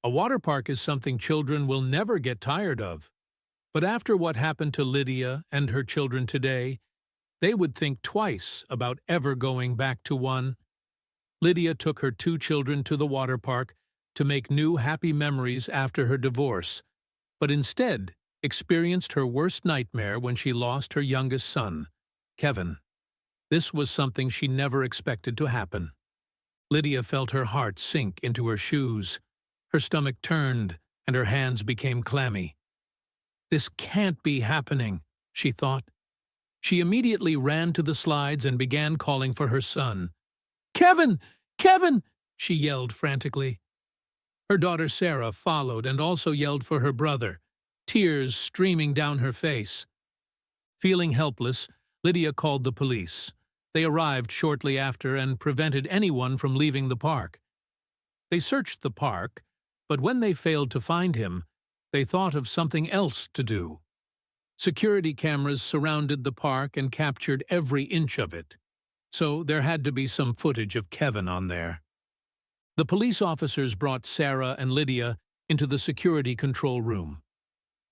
A water park is something children will never get tired of. But after what happened to Lydia and her children today, they would think twice about ever going back to one. Lydia took her two children to the water park to make new happy memories after her divorce, but instead experienced her worst nightmare when she lost her youngest son, Kevin. This was something she never expected to happen. Lydia felt her heart sink into her shoes. Her stomach turned, and her hands became clammy. "This can't be happening," she thought. She immediately ran to the slides and began calling for her son. "Kevin! Kevin!" she yelled frantically. Her daughter Sarah followed and also yelled for her brother, tears streaming down her face. Feeling helpless, Lydia called the police. They arrived shortly after and prevented anyone from leaving the park. They searched the park, but when they failed to find him, they thought of something else to do. Security cameras surrounded the park and captured every inch of it, so there had to be some footage of Kevin on there. The police officers brought Sarah and Lydia into the security control room.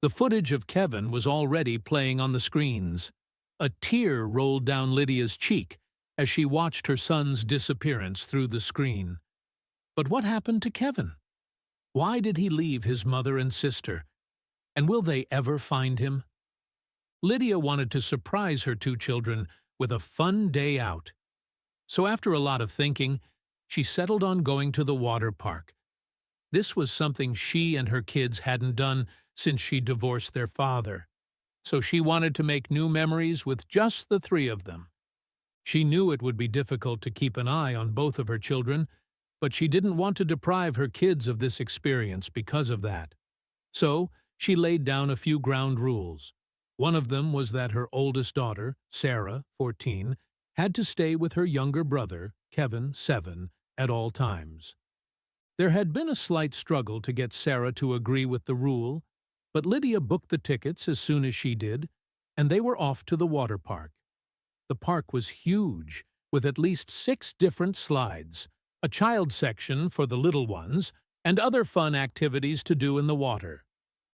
The footage of Kevin was already playing on the screens. A tear rolled down Lydia's cheek as she watched her son's disappearance through the screen. But what happened to Kevin? Why did he leave his mother and sister? And will they ever find him? Lydia wanted to surprise her two children with a fun day out. So after a lot of thinking, she settled on going to the water park. This was something she and her kids hadn't done since she divorced their father. So she wanted to make new memories with just the three of them. She knew it would be difficult to keep an eye on both of her children, but she didn't want to deprive her kids of this experience because of that. So she laid down a few ground rules. One of them was that her oldest daughter, Sarah, 14, had to stay with her younger brother, Kevin, 7, at all times. There had been a slight struggle to get Sarah to agree with the rule, but Lydia booked the tickets as soon as she did, and they were off to the water park. The park was huge, with at least 6 different slides, a child section for the little ones, and other fun activities to do in the water.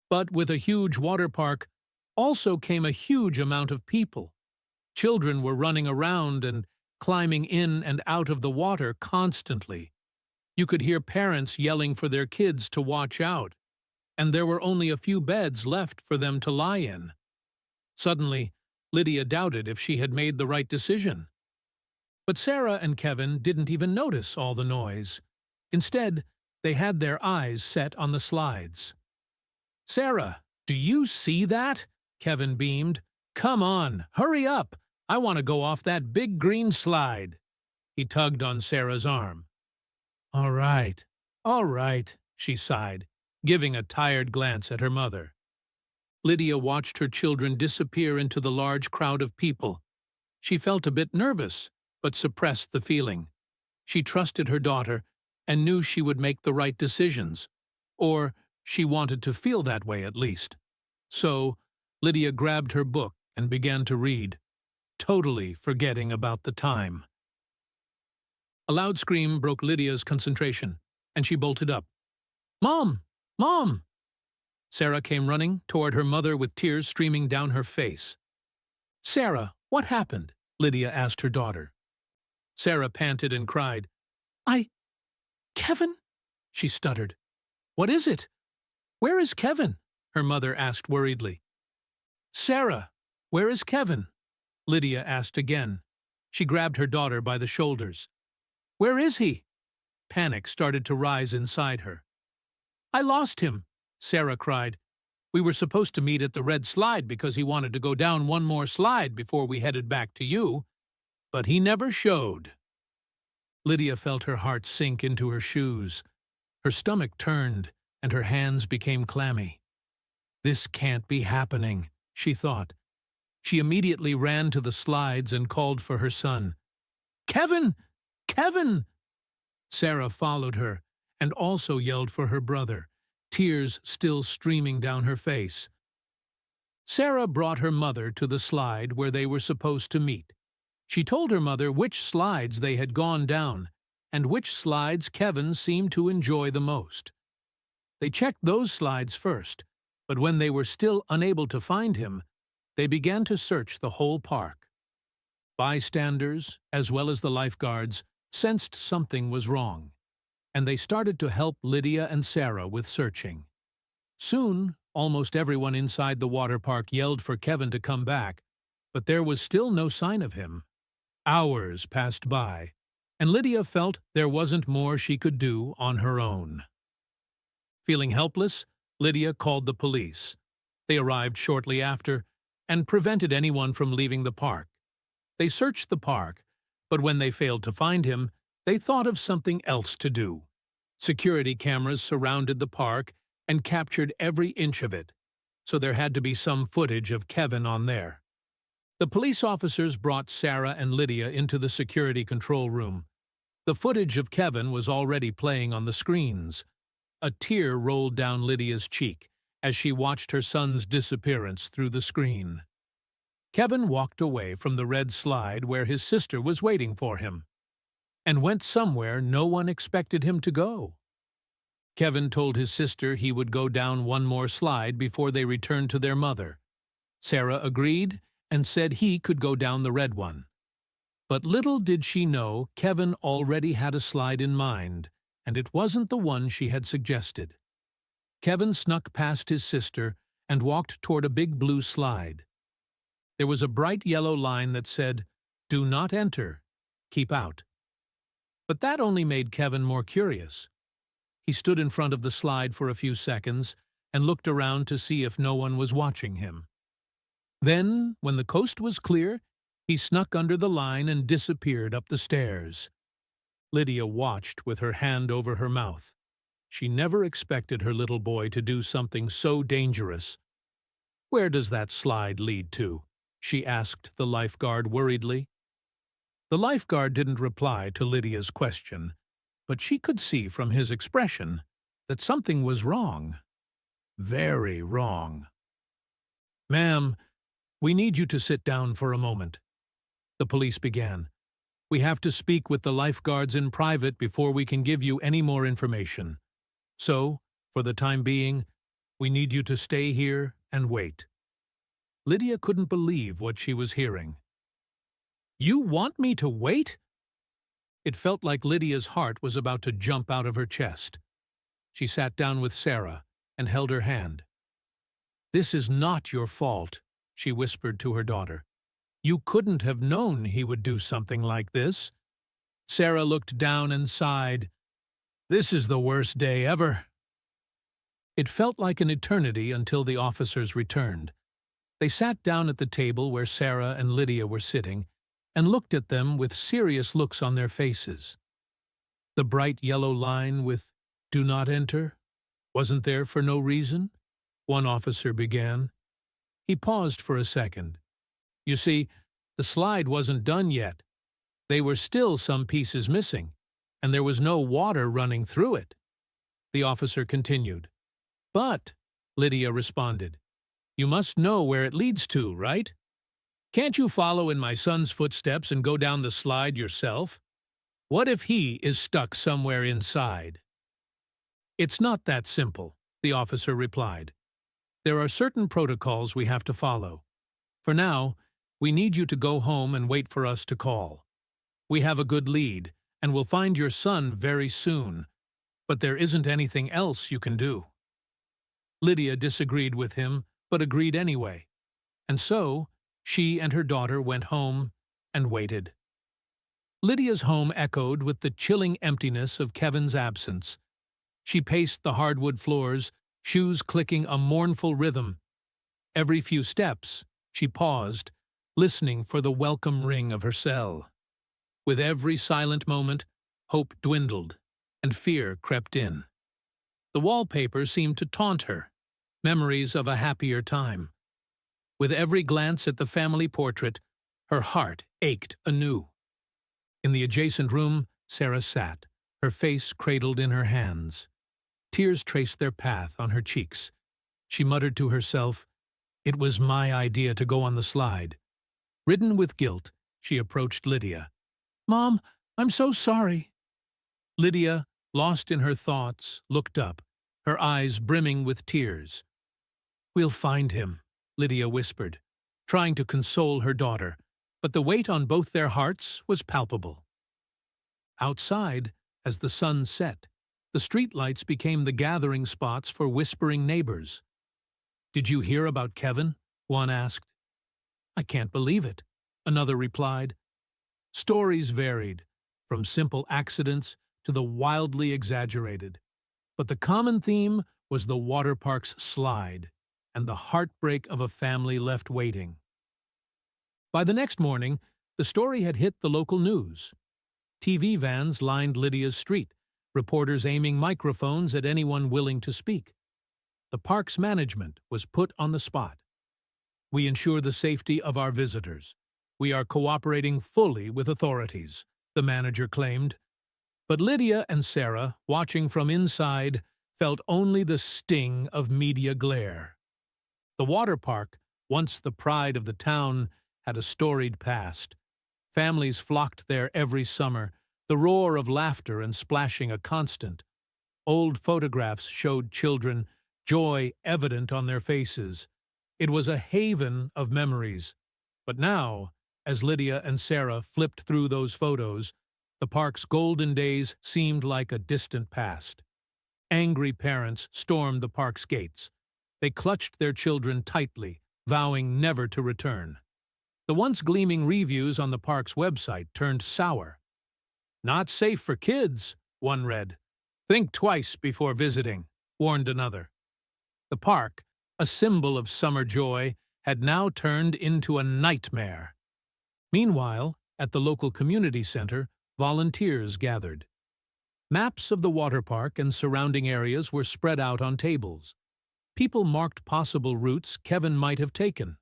But with a huge water park also came a huge amount of people. Children were running around and climbing in and out of the water constantly. You could hear parents yelling for their kids to watch out, and there were only a few beds left for them to lie in. Suddenly, Lydia doubted if she had made the right decision. But Sarah and Kevin didn't even notice all the noise. Instead, they had their eyes set on the slides. "Sarah, do you see that?" Kevin beamed. "Come on, hurry up! I want to go off that big green slide." He tugged on Sarah's arm. All right, she sighed, giving a tired glance at her mother. Lydia watched her children disappear into the large crowd of people. She felt a bit nervous, but suppressed the feeling. She trusted her daughter and knew she would make the right decisions, or she wanted to feel that way at least. So, Lydia grabbed her book and began to read, totally forgetting about the time. A loud scream broke Lydia's concentration, and she bolted up. "Mom! Mom!" Sarah came running toward her mother with tears streaming down her face. "Sarah, what happened?" Lydia asked her daughter. Sarah panted and cried. Kevin?" she stuttered. "What is it? Where is Kevin?" her mother asked worriedly. "Sarah, where is Kevin?" Lydia asked again. She grabbed her daughter by the shoulders. "Where is he?" Panic started to rise inside her. "I lost him," Sarah cried. "We were supposed to meet at the red slide because he wanted to go down one more slide before we headed back to you. But he never showed." Lydia felt her heart sink into her shoes. Her stomach turned, and her hands became clammy. "This can't be happening," she thought. She immediately ran to the slides and called for her son. "Kevin! Kevin!" Sarah followed her and also yelled for her brother, tears still streaming down her face. Sarah brought her mother to the slide where they were supposed to meet. She told her mother which slides they had gone down and which slides Kevin seemed to enjoy the most. They checked those slides first, but when they were still unable to find him, they began to search the whole park. Bystanders, as well as the lifeguards, sensed something was wrong, and they started to help Lydia and Sarah with searching. Soon, almost everyone inside the water park yelled for Kevin to come back, but there was still no sign of him. Hours passed by, and Lydia felt there wasn't more she could do on her own. Feeling helpless, Lydia called the police. They arrived shortly after and prevented anyone from leaving the park. They searched the park, but when they failed to find him, they thought of something else to do. Security cameras surrounded the park and captured every inch of it, so there had to be some footage of Kevin on there. The police officers brought Sarah and Lydia into the security control room. The footage of Kevin was already playing on the screens. A tear rolled down Lydia's cheek as she watched her son's disappearance through the screen. Kevin walked away from the red slide where his sister was waiting for him, and went somewhere no one expected him to go. Kevin told his sister he would go down one more slide before they returned to their mother. Sarah agreed and said he could go down the red one. But little did she know Kevin already had a slide in mind, and it wasn't the one she had suggested. Kevin snuck past his sister and walked toward a big blue slide. There was a bright yellow line that said, "Do not enter, keep out." But that only made Kevin more curious. He stood in front of the slide for a few seconds and looked around to see if no one was watching him. Then, when the coast was clear, he snuck under the line and disappeared up the stairs. Lydia watched with her hand over her mouth. She never expected her little boy to do something so dangerous. "Where does that slide lead to?" she asked the lifeguard worriedly. The lifeguard didn't reply to Lydia's question, but she could see from his expression that something was wrong. Very wrong. "Ma'am, we need you to sit down for a moment," the police began. "We have to speak with the lifeguards in private before we can give you any more information. So, for the time being, we need you to stay here and wait." Lydia couldn't believe what she was hearing. "You want me to wait?" It felt like Lydia's heart was about to jump out of her chest. She sat down with Sarah and held her hand. "This is not your fault," she whispered to her daughter. "You couldn't have known he would do something like this." Sarah looked down and sighed. "This is the worst day ever." It felt like an eternity until the officers returned. They sat down at the table where Sarah and Lydia were sitting and looked at them with serious looks on their faces. The bright yellow line with "Do not enter" wasn't there for no reason, one officer began. He paused for a second. "You see, the slide wasn't done yet. There were still some pieces missing, and there was no water running through it." The officer continued. "But," Lydia responded, "you must know where it leads to, right? Can't you follow in my son's footsteps and go down the slide yourself? What if he is stuck somewhere inside?" "It's not that simple," the officer replied. "There are certain protocols we have to follow. For now, we need you to go home and wait for us to call. We have a good lead, and we'll find your son very soon, but there isn't anything else you can do." Lydia disagreed with him, but agreed anyway. And so, she and her daughter went home and waited. Lydia's home echoed with the chilling emptiness of Kevin's absence. She paced the hardwood floors, shoes clicking a mournful rhythm. Every few steps, she paused, listening for the welcome ring of her cell. With every silent moment, hope dwindled, and fear crept in. The wallpaper seemed to taunt her, memories of a happier time. With every glance at the family portrait, her heart ached anew. In the adjacent room, Sarah sat, her face cradled in her hands. Tears traced their path on her cheeks. She muttered to herself, "It was my idea to go on the slide." Ridden with guilt, she approached Lydia. "Mom, I'm so sorry." Lydia, lost in her thoughts, looked up. her eyes brimming with tears. "We'll find him," Lydia whispered, trying to console her daughter, but the weight on both their hearts was palpable. Outside, as the sun set, the streetlights became the gathering spots for whispering neighbors. "Did you hear about Kevin?" one asked. "I can't believe it," another replied. Stories varied, from simple accidents to the wildly exaggerated. But the common theme was the water park's slide and the heartbreak of a family left waiting. By the next morning, the story had hit the local news. TV vans lined Lydia's street, reporters aiming microphones at anyone willing to speak. The park's management was put on the spot. "We ensure the safety of our visitors. We are cooperating fully with authorities," the manager claimed. But Lydia and Sarah, watching from inside, felt only the sting of media glare. The water park, once the pride of the town, had a storied past. Families flocked there every summer, the roar of laughter and splashing a constant. Old photographs showed children, joy evident on their faces. It was a haven of memories. But now, as Lydia and Sarah flipped through those photos, the park's golden days seemed like a distant past. Angry parents stormed the park's gates. They clutched their children tightly, vowing never to return. The once gleaming reviews on the park's website turned sour. "Not safe for kids," one read. "Think twice before visiting," warned another. The park, a symbol of summer joy, had now turned into a nightmare. Meanwhile, at the local community center, volunteers gathered. Maps of the water park and surrounding areas were spread out on tables. People marked possible routes Kevin might have taken.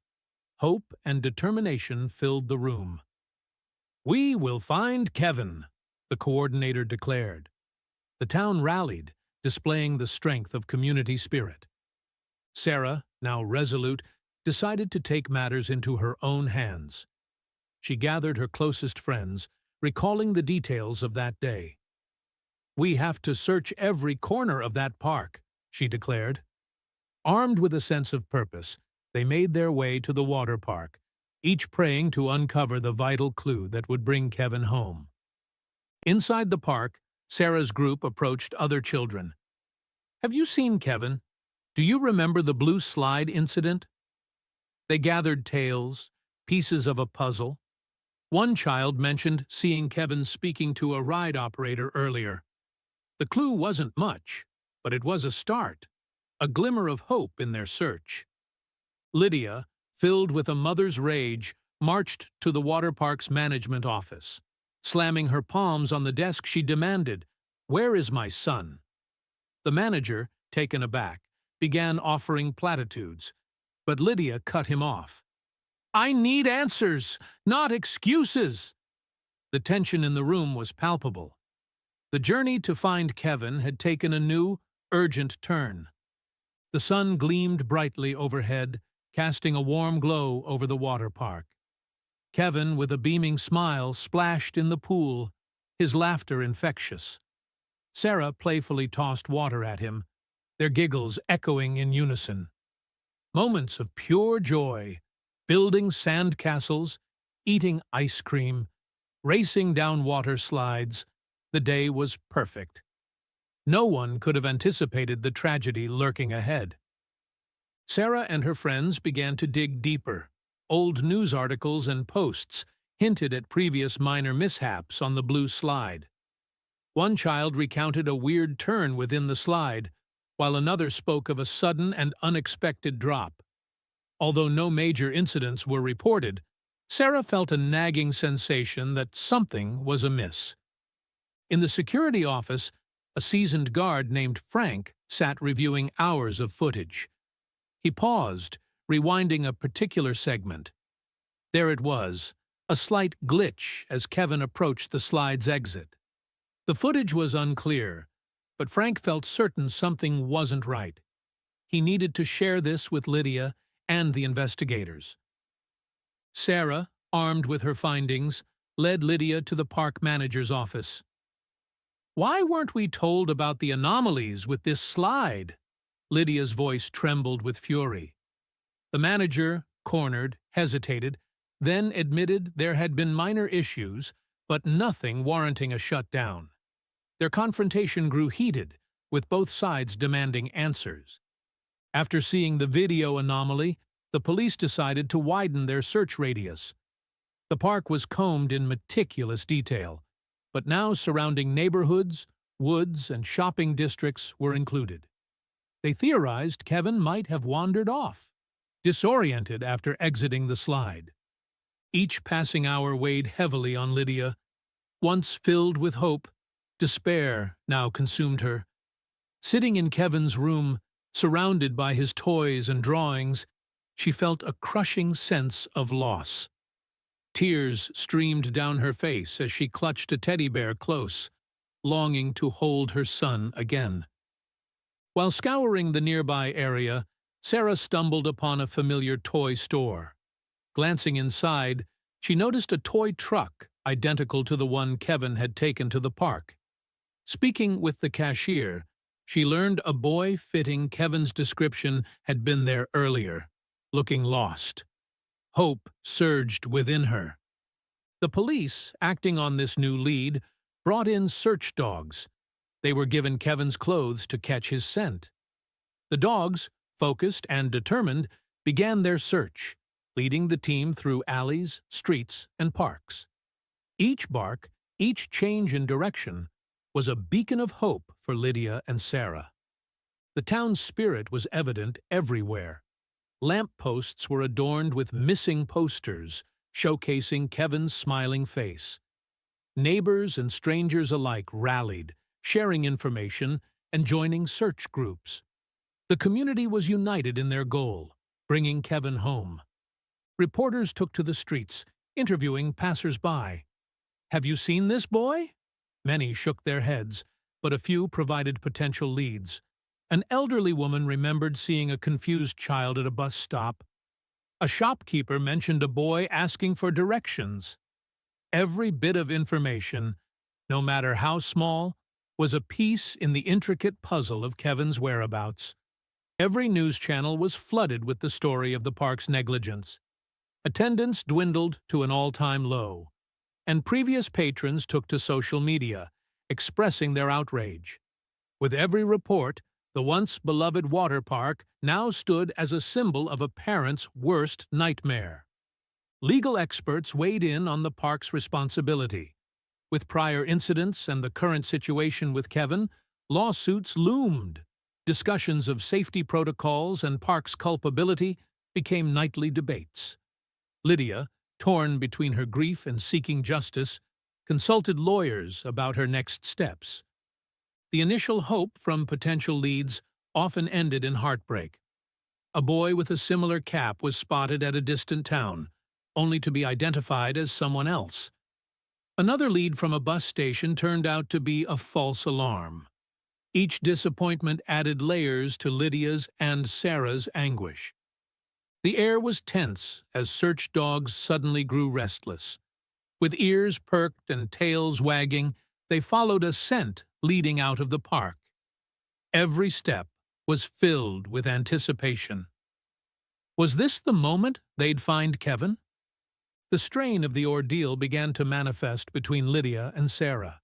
Hope and determination filled the room. "We will find Kevin," the coordinator declared. The town rallied, displaying the strength of community spirit. Sarah, now resolute, decided to take matters into her own hands. She gathered her closest friends, recalling the details of that day. "We have to search every corner of that park," she declared. Armed with a sense of purpose, they made their way to the water park, each praying to uncover the vital clue that would bring Kevin home. Inside the park, Sarah's group approached other children. "Have you seen Kevin? Do you remember the blue slide incident?" They gathered tales, pieces of a puzzle. One child mentioned seeing Kevin speaking to a ride operator earlier. The clue wasn't much, but it was a start, a glimmer of hope in their search. Lydia, filled with a mother's rage, marched to the water park's management office. Slamming her palms on the desk, she demanded, "Where is my son?" The manager, taken aback, began offering platitudes, but Lydia cut him off. "I need answers, not excuses!" The tension in the room was palpable. The journey to find Kevin had taken a new, urgent turn. The sun gleamed brightly overhead, casting a warm glow over the water park. Kevin, with a beaming smile, splashed in the pool, his laughter infectious. Sarah playfully tossed water at him, their giggles echoing in unison. Moments of pure joy, building sand castles, eating ice cream, racing down water slides. The day was perfect. No one could have anticipated the tragedy lurking ahead. Sarah and her friends began to dig deeper. Old news articles and posts hinted at previous minor mishaps on the blue slide. One child recounted a weird turn within the slide, while another spoke of a sudden and unexpected drop. Although no major incidents were reported, Sarah felt a nagging sensation that something was amiss. In the security office, a seasoned guard named Frank sat reviewing hours of footage. He paused, rewinding a particular segment. There it was, a slight glitch as Kevin approached the slide's exit. The footage was unclear, but Frank felt certain something wasn't right. He needed to share this with Lydia and the investigators. Sarah, armed with her findings, led Lydia to the park manager's office. Why weren't we told about the anomalies with this slide? Lydia's voice trembled with fury. The manager, cornered, hesitated, then admitted there had been minor issues, but nothing warranting a shutdown. Their confrontation grew heated, with both sides demanding answers. After seeing the video anomaly, the police decided to widen their search radius. The park was combed in meticulous detail, but now surrounding neighborhoods, woods, and shopping districts were included. They theorized Kevin might have wandered off, disoriented after exiting the slide. Each passing hour weighed heavily on Lydia. Once filled with hope, despair now consumed her. Sitting in Kevin's room, surrounded by his toys and drawings, she felt a crushing sense of loss. Tears streamed down her face as she clutched a teddy bear close, longing to hold her son again. While scouring the nearby area, Sarah stumbled upon a familiar toy store. Glancing inside, she noticed a toy truck identical to the one Kevin had taken to the park. Speaking with the cashier, she learned a boy fitting Kevin's description had been there earlier, looking lost. Hope surged within her. The police, acting on this new lead, brought in search dogs. They were given Kevin's clothes to catch his scent. The dogs, focused and determined, began their search, leading the team through alleys, streets, and parks. Each bark, each change in direction, was a beacon of hope for Lydia and Sarah. The town's spirit was evident everywhere. Lampposts were adorned with missing posters, showcasing Kevin's smiling face. Neighbors and strangers alike rallied, sharing information and joining search groups. The community was united in their goal, bringing Kevin home. Reporters took to the streets, interviewing passers-by. "Have you seen this boy?" Many shook their heads, but a few provided potential leads. An elderly woman remembered seeing a confused child at a bus stop. A shopkeeper mentioned a boy asking for directions. Every bit of information, no matter how small, was a piece in the intricate puzzle of Kevin's whereabouts. Every news channel was flooded with the story of the park's negligence. Attendance dwindled to an all-time low, and previous patrons took to social media, expressing their outrage. With every report, the once beloved water park now stood as a symbol of a parent's worst nightmare. Legal experts weighed in on the park's responsibility. With prior incidents and the current situation with Kevin, lawsuits loomed. Discussions of safety protocols and park's culpability became nightly debates. Lydia, torn between her grief and seeking justice, consulted lawyers about her next steps. The initial hope from potential leads often ended in heartbreak. A boy with a similar cap was spotted at a distant town, only to be identified as someone else. Another lead from a bus station turned out to be a false alarm. Each disappointment added layers to Lydia's and Sarah's anguish. The air was tense as search dogs suddenly grew restless. With ears perked and tails wagging, they followed a scent leading out of the park. Every step was filled with anticipation. Was this the moment they'd find Kevin? The strain of the ordeal began to manifest between Lydia and Sarah.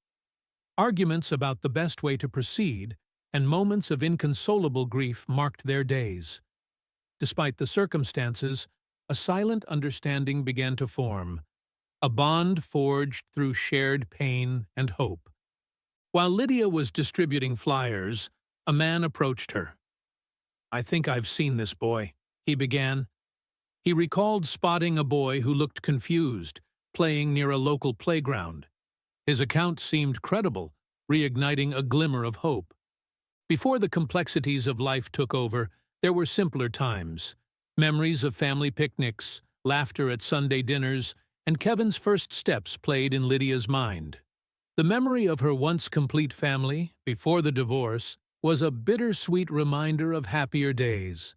Arguments about the best way to proceed and moments of inconsolable grief marked their days. Despite the circumstances, a silent understanding began to form, a bond forged through shared pain and hope. While Lydia was distributing flyers, a man approached her. "I think I've seen this boy," he began. He recalled spotting a boy who looked confused, playing near a local playground. His account seemed credible, reigniting a glimmer of hope. Before the complexities of life took over, there were simpler times. Memories of family picnics, laughter at Sunday dinners, and Kevin's first steps played in Lydia's mind. The memory of her once complete family, before the divorce, was a bittersweet reminder of happier days.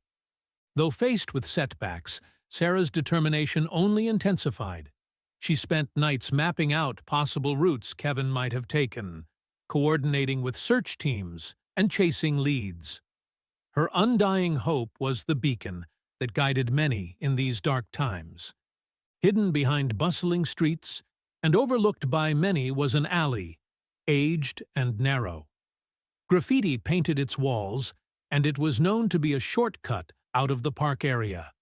Though faced with setbacks, Sarah's determination only intensified. She spent nights mapping out possible routes Kevin might have taken, coordinating with search teams and chasing leads. Her undying hope was the beacon that guided many in these dark times. Hidden behind bustling streets and overlooked by many was an alley, aged and narrow. Graffiti painted its walls, and it was known to be a shortcut out of the park area.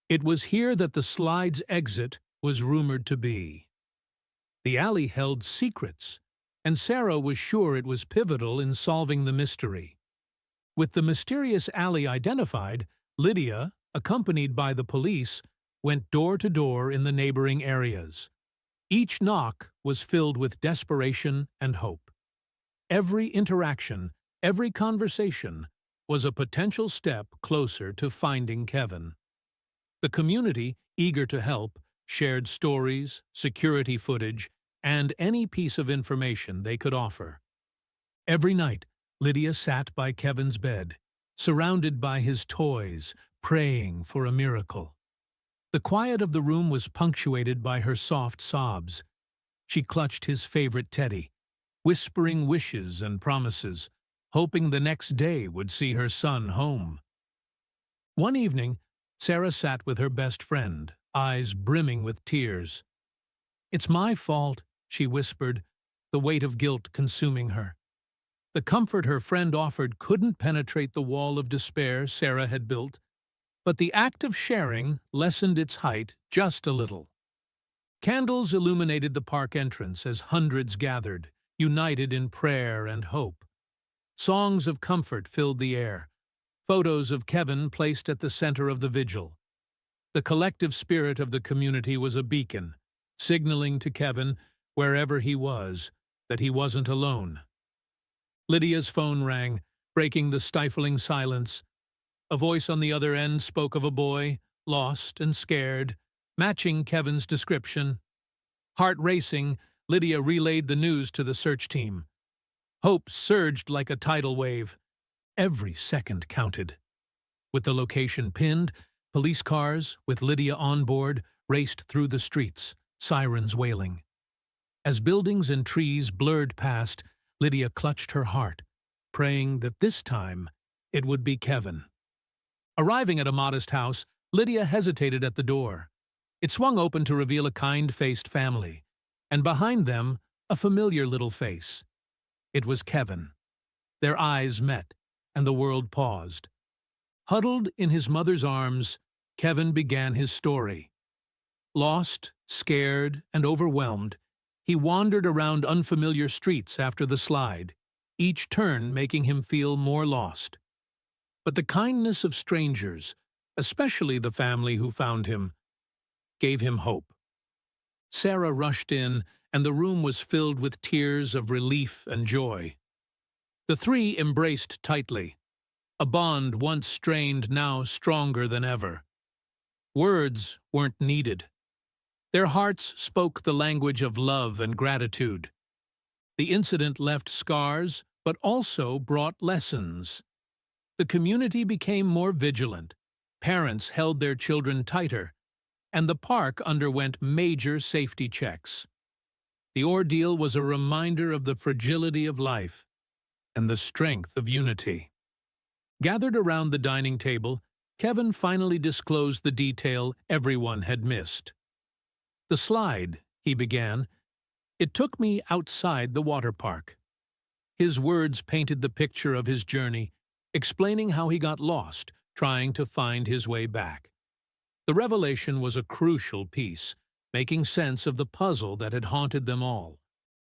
It was here that the slide's exit was rumored to be. The alley held secrets, and Sarah was sure it was pivotal in solving the mystery. With the mysterious alley identified, Lydia, accompanied by the police, went door to door in the neighboring areas. Each knock was filled with desperation and hope. Every interaction, every conversation, was a potential step closer to finding Kevin. The community, eager to help, shared stories, security footage, and any piece of information they could offer. Every night, Lydia sat by Kevin's bed, surrounded by his toys, praying for a miracle. The quiet of the room was punctuated by her soft sobs. She clutched his favorite teddy, whispering wishes and promises, hoping the next day would see her son home. One evening, Sarah sat with her best friend, eyes brimming with tears. "It's my fault," she whispered, the weight of guilt consuming her. The comfort her friend offered couldn't penetrate the wall of despair Sarah had built, but the act of sharing lessened its height just a little. Candles illuminated the park entrance as hundreds gathered, united in prayer and hope. Songs of comfort filled the air, photos of Kevin placed at the center of the vigil. The collective spirit of the community was a beacon, signaling to Kevin, wherever he was, that he wasn't alone. Lydia's phone rang, breaking the stifling silence. A voice on the other end spoke of a boy, lost and scared, matching Kevin's description. Heart racing, Lydia relayed the news to the search team. Hope surged like a tidal wave. Every second counted. With the location pinned, police cars, with Lydia on board, raced through the streets, sirens wailing. As buildings and trees blurred past, Lydia clutched her heart, praying that this time it would be Kevin. Arriving at a modest house, Lydia hesitated at the door. It swung open to reveal a kind-faced family, and behind them, a familiar little face. It was Kevin. Their eyes met, and the world paused. Huddled in his mother's arms, Kevin began his story. Lost, scared, and overwhelmed, he wandered around unfamiliar streets after the slide, each turn making him feel more lost. But the kindness of strangers, especially the family who found him, gave him hope. Sarah rushed in, and the room was filled with tears of relief and joy. The three embraced tightly, a bond once strained now stronger than ever. Words weren't needed. Their hearts spoke the language of love and gratitude. The incident left scars, but also brought lessons. The community became more vigilant, parents held their children tighter, and the park underwent major safety checks. The ordeal was a reminder of the fragility of life and the strength of unity. Gathered around the dining table, Kevin finally disclosed the detail everyone had missed. "The slide," he began, "it took me outside the water park." His words painted the picture of his journey, explaining how he got lost, trying to find his way back. The revelation was a crucial piece, making sense of the puzzle that had haunted them all.